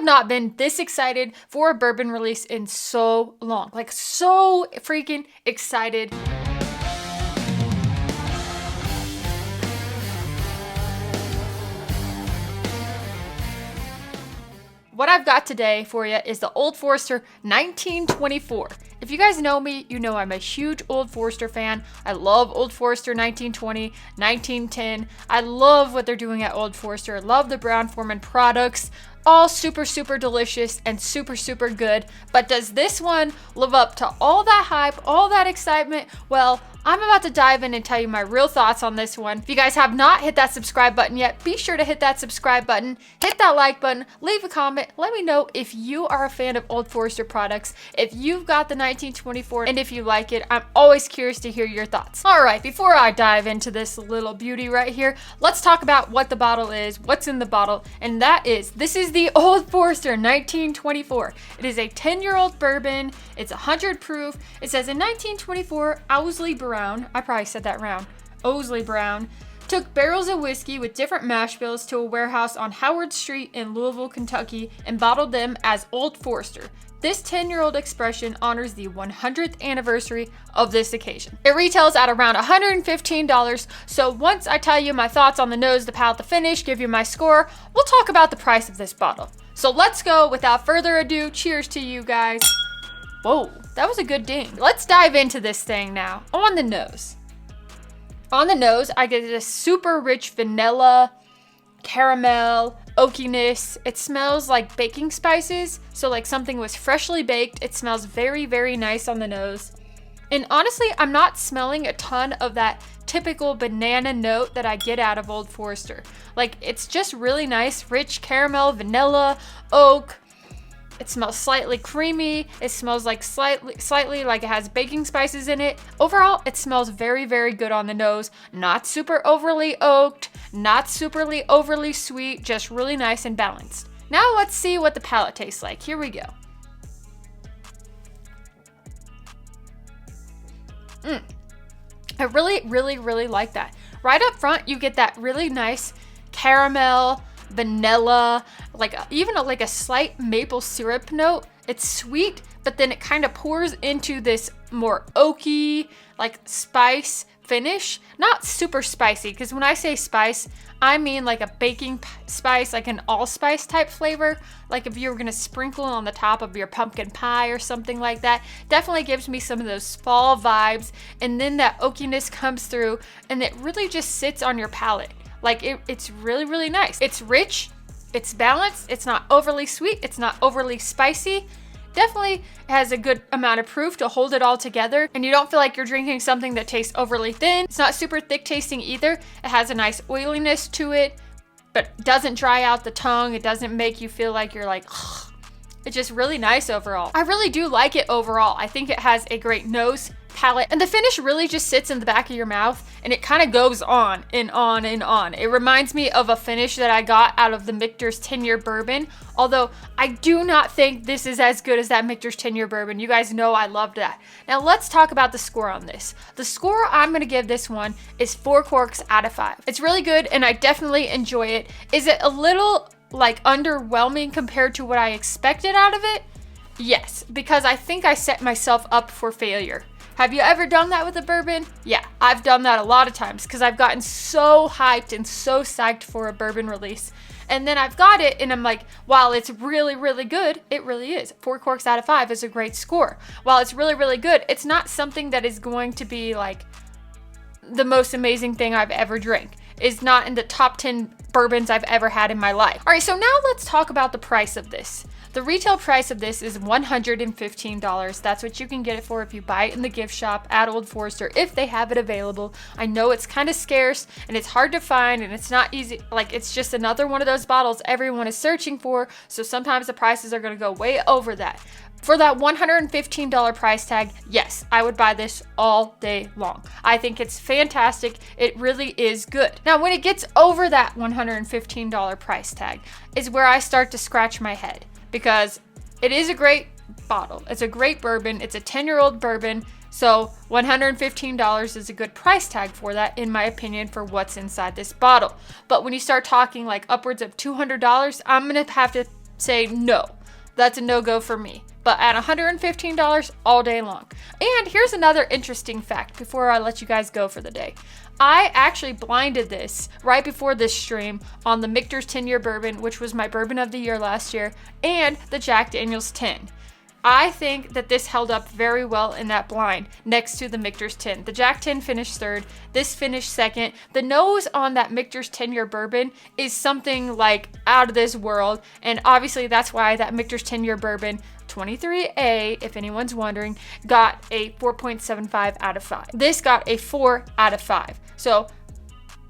have not been this excited for a bourbon release in so long. Like, so freaking excited. What I've got today for you is the Old Forester 1924. If you guys know me, you know I'm a huge Old Forester fan. I love Old Forester 1920, 1910. I love what they're doing at Old Forester. I love the Brown-Forman products. All super, super delicious and super, super good. But does this one live up to all that hype, all that excitement? Well, I'm about to dive in and tell you my real thoughts on this one. If you guys have not hit that subscribe button yet, be sure to hit that subscribe button, hit that like button, leave a comment. Let me know if you are a fan of Old Forester products, if you've got the 1924, and if you like it. I'm always curious to hear your thoughts. All right, before I dive into this little beauty right here, let's talk about what the bottle is, what's in the bottle, and this is the Old Forester 1924. It is a 10-year-old bourbon. It's 100 proof. It says in 1924, Owsley Brown, I probably said that wrong, Owsley Brown, took barrels of whiskey with different mash bills to a warehouse on Howard Street in Louisville, Kentucky, and bottled them as Old Forester. This 10-year-old expression honors the 100th anniversary of this occasion. It retails at around $115, so once I tell you my thoughts on the nose, the palate, the finish, give you my score, we'll talk about the price of this bottle. So let's go, without further ado, cheers to you guys. Whoa, that was a good ding. Let's dive into this thing now. On the nose. On the nose, I get this super rich vanilla, caramel, oakiness. It smells like baking spices, so like something was freshly baked. It smells very, very nice on the nose. And honestly, I'm not smelling a ton of that typical banana note that I get out of Old Forester. Like, it's just really nice, rich caramel, vanilla, oak. It smells slightly creamy. It smells like slightly like it has baking spices in it. Overall, it smells very, very good on the nose. Not super overly oaked, not superly overly sweet, just really nice and balanced. Now let's see what the palate tastes like. Here we go. I really, really, really like that. Right up front, you get that really nice caramel, vanilla, like even like a slight maple syrup note. It's sweet, but then it kind of pours into this more oaky, like spice finish. Not super spicy, because when I say spice, I mean like a baking spice, like an allspice type flavor. Like if you were gonna sprinkle on the top of your pumpkin pie or something like that. Definitely gives me some of those fall vibes. And then that oakiness comes through, and it really just sits on your palate. Like it's really, really nice. It's rich, it's balanced, it's not overly sweet, it's not overly spicy. Definitely has a good amount of proof to hold it all together, and you don't feel like you're drinking something that tastes overly thin. It's not super thick tasting either. It has a nice oiliness to it, but doesn't dry out the tongue. It doesn't make you feel like you're like, ugh. It's just really nice overall. I really do like it overall. I think it has a great nose, palate, and the finish really just sits in the back of your mouth, and it kind of goes on and on and on. It reminds me of a finish that I got out of the Michter's 10-year bourbon, although I do not think this is as good as that Michter's 10-year bourbon. You guys know I loved that. Now let's talk about the score on this. The score I'm going to give this one is 4 corks out of 5. It's really good, and I definitely enjoy it. Is it a little like underwhelming compared to what I expected out of it? Yes, because I think I set myself up for failure. Have you ever done that with a bourbon? Yeah, I've done that a lot of times because I've gotten so hyped and so psyched for a bourbon release. And then I've got it and I'm like, while it's really, really good, it really is. 4 corks out of 5 is a great score. While it's really, really good, it's not something that is going to be like the most amazing thing I've ever drank. It's not in the top 10 bourbons I've ever had in my life. All right, so now let's talk about the price of this. The retail price of this is $115. That's what you can get it for if you buy it in the gift shop at Old Forester, if they have it available. I know it's kind of scarce and it's hard to find and it's not easy. Like, it's just another one of those bottles everyone is searching for. So sometimes the prices are going to go way over that. For that $115 price tag, yes, I would buy this all day long. I think it's fantastic. It really is good. Now, when it gets over that $115 price tag is where I start to scratch my head, because it is a great bottle. It's a great bourbon. It's a 10-year-old bourbon. So $115 is a good price tag for that, in my opinion, for what's inside this bottle. But when you start talking like upwards of $200, I'm going to have to say no. That's a no-go for me. But at $115 all day long. And here's another interesting fact before I let you guys go for the day. I actually blinded this right before this stream on the Michter's 10-year bourbon, which was my bourbon of the year last year, and the Jack Daniel's 10. I think that this held up very well in that blind next to the Michter's 10. The Jack 10 finished third. This finished second. The nose on that Michter's 10-year bourbon is something like out of this world. And obviously that's why that Michter's 10-year bourbon 23A, if anyone's wondering, got a 4.75 out of 5. This got a 4 out of 5. So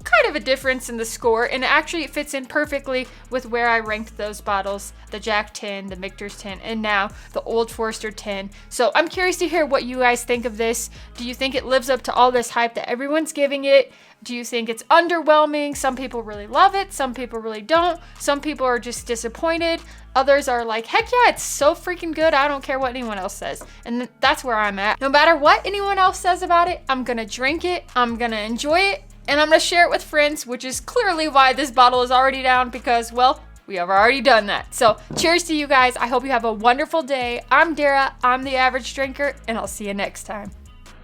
kind of a difference in the score, and actually it fits in perfectly with where I ranked those bottles, the Jack 10, the Michter's 10, and now the Old Forester 10. So I'm curious to hear what you guys think of this. Do you think it lives up to all this hype that everyone's giving it? Do you think it's underwhelming? Some people really love it, some people really don't. Some people are just disappointed. Others are like, heck yeah, it's so freaking good, I don't care what anyone else says. And that's where I'm at. No matter what anyone else says about it, I'm gonna drink it, I'm gonna enjoy it, and I'm gonna share it with friends, which is clearly why this bottle is already down, because, well, we have already done that. So cheers to you guys. I hope you have a wonderful day. I'm Dara, I'm the Average Drinker, and I'll see you next time.